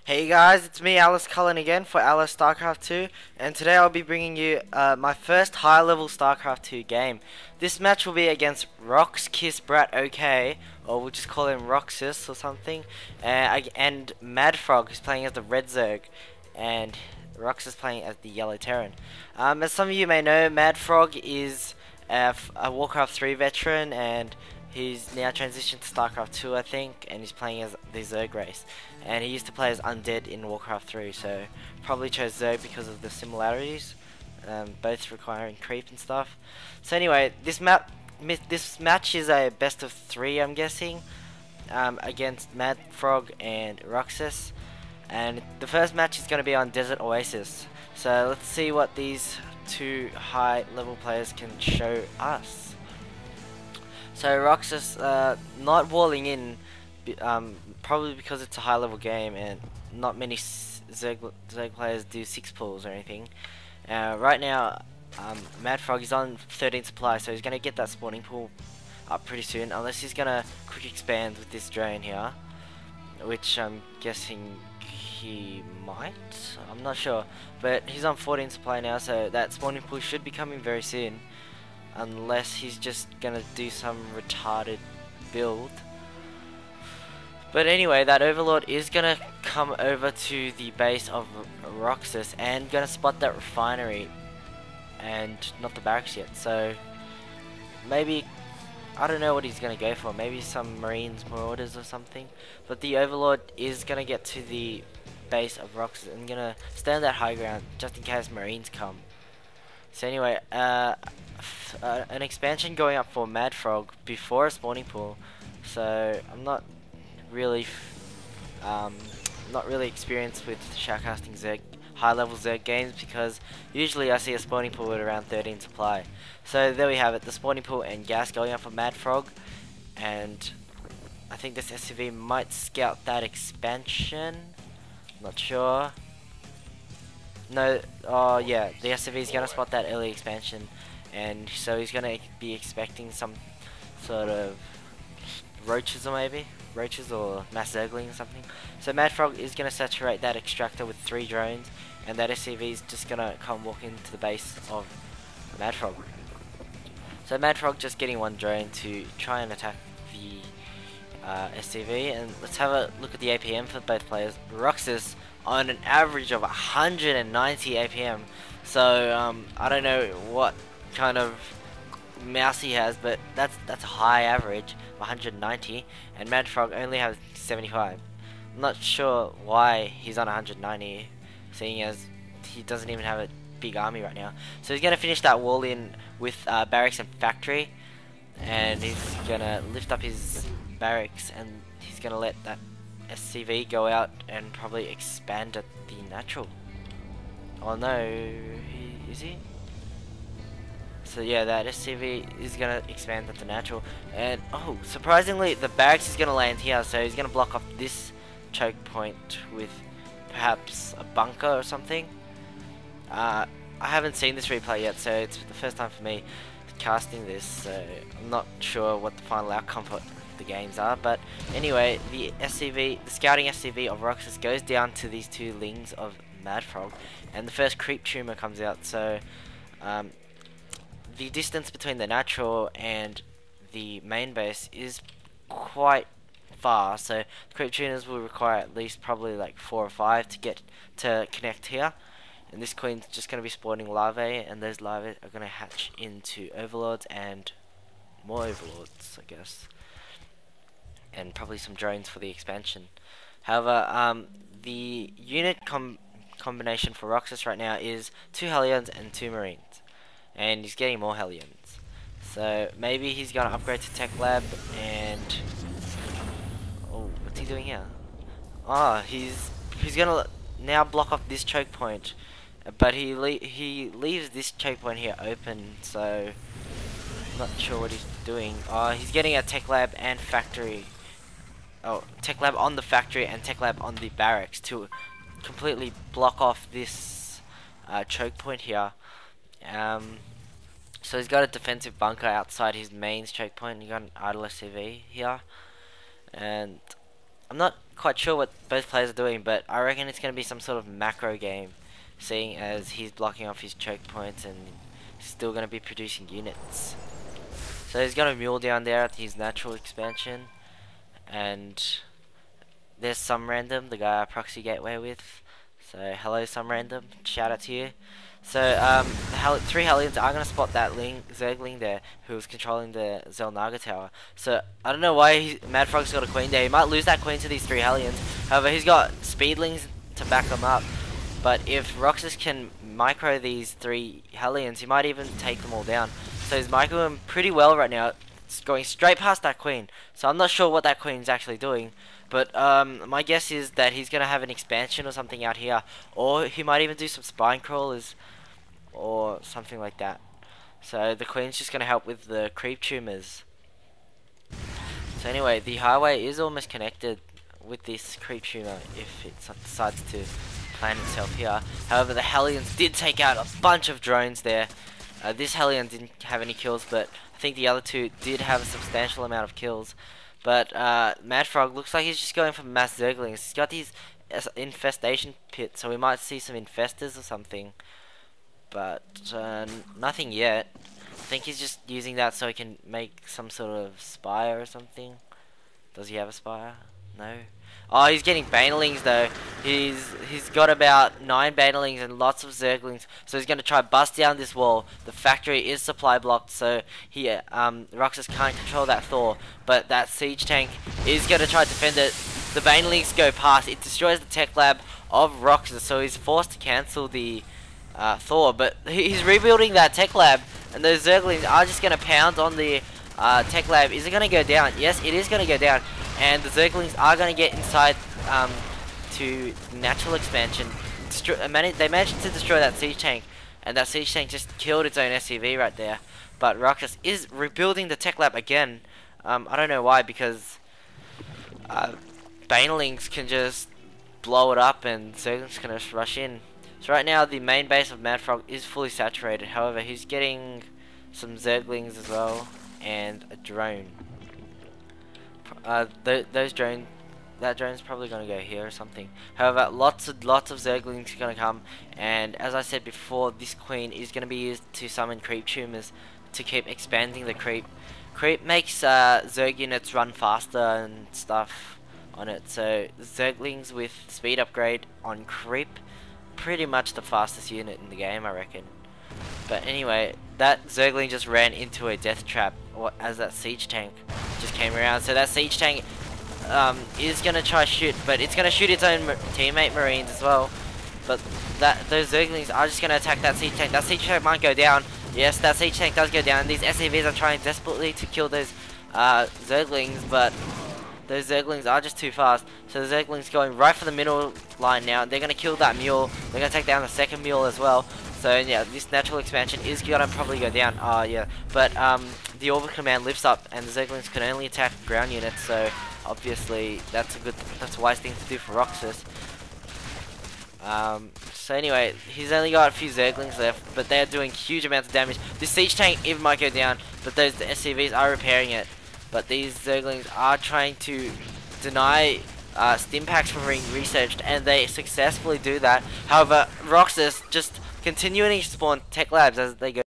Hey guys, it's me, Alice Cullen again for Alice Starcraft 2, and today I'll be bringing you my first high-level Starcraft 2 game. This match will be against roxkisBratOK, or we'll just call him Roxas or something, and MadFrog, who's playing as the Red Zerg, and Roxas playing as the Yellow Terran. As some of you may know, MadFrog is a Warcraft 3 veteran, and he's now transitioned to Starcraft 2, I think, and he's playing as the Zerg race. And he used to play as Undead in Warcraft 3, so probably chose Zerg because of the similarities, both requiring creep and stuff. So anyway, this match is a best of 3, I'm guessing, against MadFrog and Roxas. And the first match is going to be on Desert Oasis. So let's see what these two high-level players can show us. So Roxas not walling in, probably because it's a high level game and not many Zerg players do 6 pulls or anything. Right now, MadFrog is on 13 supply, so he's going to get that spawning pool up pretty soon, unless he's going to quick expand with this drone here, which I'm guessing he might. I'm not sure, but he's on 14 supply now, so that spawning pool should be coming very soon. Unless he's just gonna do some retarded build. But anyway, that Overlord is gonna come over to the base of Roxas and gonna spot that refinery and not the barracks yet. So maybe, I don't know what he's gonna go for. Maybe some Marines, Marauders or something. But the Overlord is gonna get to the base of Roxas and gonna stand that high ground just in case Marines come. So anyway, an expansion going up for MadFrog before a spawning pool. So I'm not really experienced with shoutcasting Zerg high-level Zerg games, because usually I see a spawning pool at around 13 supply. So there we have it, the spawning pool and gas going up for MadFrog, and I think this SCV might scout that expansion. Not sure. No, oh yeah, the SCV is gonna spot that early expansion, and so he's gonna be expecting some sort of roaches, or maybe roaches or mass zergling or something. So MadFrog is gonna saturate that extractor with 3 drones, and that SCV is just gonna come walk into the base of MadFrog. So MadFrog just getting 1 drone to try and attack the SCV, and let's have a look at the APM for both players. Roxas on an average of 190 APM, so I don't know what kind of mouse he has, but that's a high average, 190, and MadFrog only has 75. I'm not sure why he's on 190, seeing as he doesn't even have a big army right now. So he's gonna finish that wall in with barracks and factory, and he's gonna lift up his barracks, and he's gonna let that SCV go out and probably expand at the natural. Oh no, is he? So yeah, that SCV is gonna expand at the natural, and oh, surprisingly the barracks is gonna land here, so he's gonna block off this choke point with perhaps a bunker or something. I haven't seen this replay yet, so it's the first time for me casting this, so I'm not sure what the final outcome for the games are. But anyway, the scouting SCV of Roxas goes down to these 2 lings of MadFrog, and the first creep tumor comes out. So the distance between the natural and the main base is quite far, so creep tuners will require at least probably like 4 or 5 to get to connect here. And this queen's just going to be spawning larvae, and those larvae are going to hatch into overlords and more overlords, I guess, and probably some drones for the expansion. However, the unit combination for Roxas right now is 2 Hellions and 2 Marines, and he's getting more Hellions. So maybe he's going to upgrade to Tech Lab, and oh, what's he doing here? Ah, he's going to now block off this choke point, but he leaves this choke point here open, so I'm not sure what he's doing. Oh, he's getting a Tech Lab and factory. Oh, Tech Lab on the factory and Tech Lab on the barracks to completely block off this choke point here. So he's got a defensive bunker outside his main choke point. You got an idle SCV here, and I'm not quite sure what both players are doing, but I reckon it's going to be some sort of macro game, seeing as he's blocking off his choke points and still going to be producing units. So he's got a mule down there at his natural expansion, and there's some random, the guy I proxy gateway with. So hello, some random, shout out to you. So the three Hellions are going to spot that Zergling there who was controlling the Zelnaga tower. So I don't know why MadFrog's got a queen there. He might lose that queen to these three Hellions. However, he's got speedlings to back him up. But if Roxas can micro these three Hellions, he might even take them all down. So he's microing them pretty well right now. It's going straight past that queen. So I'm not sure what that queen's actually doing. But my guess is that he's going to have an expansion or something out here. Or he might even do some spine crawlers or something like that. So the queen's just going to help with the creep tumors. So anyway, the highway is almost connected with this creep tumor if it decides to plant itself here. However, the Hellions did take out a bunch of drones there. This Hellion didn't have any kills, but I think the other two did have a substantial amount of kills. But MadFrog looks like he's just going for mass Zerglings. He's got these infestation pits, so we might see some infestors or something. But nothing yet. I think he's just using that so he can make some sort of spire or something. Does he have a spire? No. Oh, he's getting banelings though. He's got about 9 banelings and lots of Zerglings. So he's going to try bust down this wall. The factory is supply blocked, so he Roxas can't control that Thor. But that siege tank is going to try to defend it. The banelings go past. It destroys the tech lab of Roxas, so he's forced to cancel the Thor. But he's rebuilding that tech lab, and those Zerglings are just going to pound on the tech lab. Is it going to go down? Yes, it is going to go down. And the Zerglings are going to get inside to natural expansion. They managed to destroy that siege tank, and that siege tank just killed its own SCV right there. But Roxas is rebuilding the tech lab again. I don't know why, because banelings can just blow it up and Zerglings can just rush in. So right now the main base of MadFrog is fully saturated. However, he's getting some Zerglings as well and a drone. That drone's probably going to go here or something. However, lots of Zerglings are going to come, and as I said before, this queen is going to be used to summon creep tumors to keep expanding the creep. Creep makes Zerg units run faster and stuff on it, so Zerglings with speed upgrade on creep, pretty much the fastest unit in the game, I reckon. But anyway, that Zergling just ran into a death trap as that siege tank just came around. So that siege tank is going to try shoot, but it's going to shoot its own teammate Marines as well. But those Zerglings are just going to attack that siege tank. That siege tank might go down. Yes, that siege tank does go down. These SCVs are trying desperately to kill those Zerglings, but those Zerglings are just too fast. So the Zerglings going right for the middle line now. They're going to kill that mule. They're going to take down the second mule as well. So yeah, this natural expansion is gonna probably go down. Yeah, but the orbit command lifts up, and the Zerglings can only attack ground units. So obviously that's a wise thing to do for Roxas. So anyway, he's only got a few Zerglings left, but they're doing huge amounts of damage. This siege tank even might go down, but those SCVs are repairing it. But these Zerglings are trying to deny stim packs from being researched, and they successfully do that. However, Roxas just continuing to spawn tech labs as they go